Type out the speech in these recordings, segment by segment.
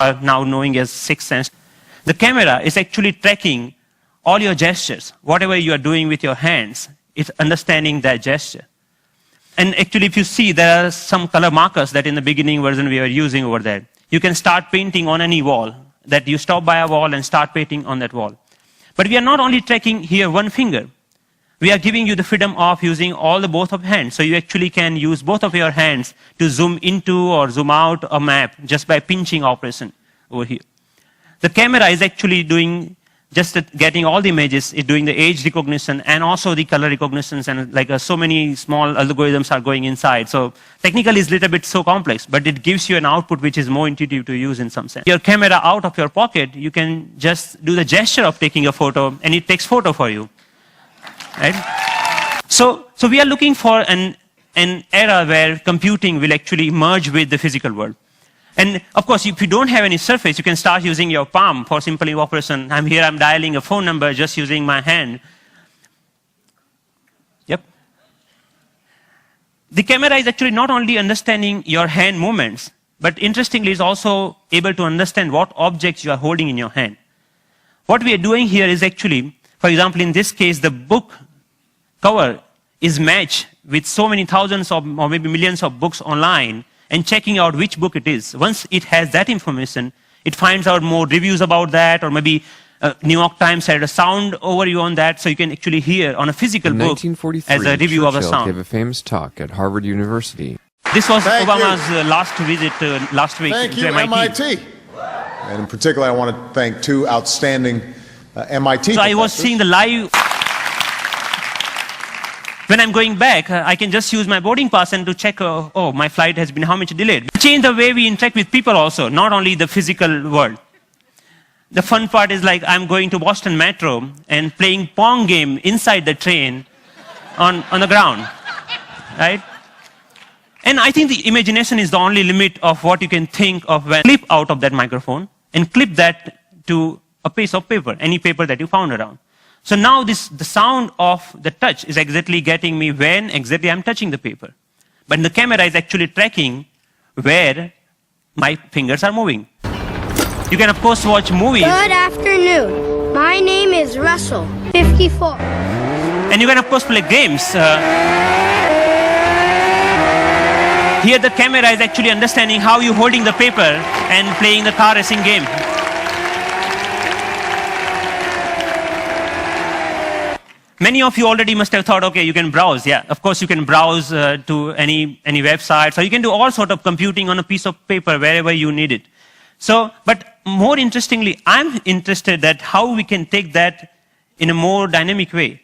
are now knowing as SixthSense. The camera is actually tracking all your gestures. Whatever you are doing with your hands, it's understanding that gesture. And actually, if you see, there are some color markers that in the beginning version we were using over there. You can start painting on any wall, that you stop by a wall and start painting on that wall. But we are not only tracking here one finger. We are giving you the freedom of using both of hands. So you actually can use both of your hands to zoom into or zoom out a map just by pinching operation over here. The camera is actually doing getting all the images, it's doing the age recognition and also the color recognitions, and like so many small algorithms are going inside. So technically it's a little bit so complex, but it gives you an output which is more intuitive to use in some sense. Your camera out of your pocket, you can just do the gesture of taking a photo and it takes photo for you. Right? So we are looking for an era where computing will actually merge with the physical world. And of course, if you don't have any surface, you can start using your palm for simple operation. I'm dialing a phone number just using my hand. Yep. The camera is actually not only understanding your hand movements, but interestingly is also able to understand what objects you are holding in your hand. What we are doing here is actually, for example, in this case, the book cover is matched with so many thousands or maybe millions of books online, and checking out which book it is. Once it has that information, it finds out more reviews about that, or maybe New York Times had a sound overview on that, so you can actually hear on a physical book as a review of a sound. Gave a famous talk at Harvard University. This was Obama's last visit last week to MIT. And in particular, I want to thank two outstanding MIT professors. I was seeing the live. When I'm going back, I can just use my boarding pass and to check, my flight has been how much delayed. Change the way we interact with people also, not only the physical world. The fun part is like I'm going to Boston Metro and playing Pong game inside the train on the ground, right? And I think the imagination is the only limit of what you can think of when you clip out of that microphone and clip that to a piece of paper, any paper that you found around. So now the sound of the touch is exactly getting me when exactly I'm touching the paper. But the camera is actually tracking where my fingers are moving. You can, of course, watch movies. Good afternoon. My name is Russell, 54. And you can, of course, play games. Here the camera is actually understanding how you're holding the paper and playing the car racing game. Many of you already must have thought, okay, you can browse. Yeah, of course you can browse to any website. So you can do all sort of computing on a piece of paper wherever you need it. So, but more interestingly, I'm interested that how we can take that in a more dynamic way.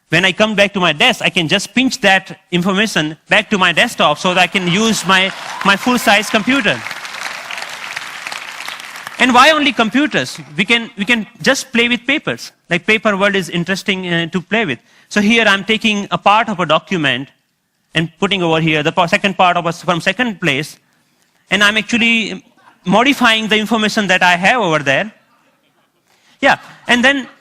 When I come back to my desk, I can just pinch that information back to my desktop so that I can use my full-size computer. And why only computers? We can just play with papers. Like paper world is interesting to play with. So here I'm taking a part of a document and putting over here the second part of from second place, and I'm actually modifying the information that I have over there. Yeah, and then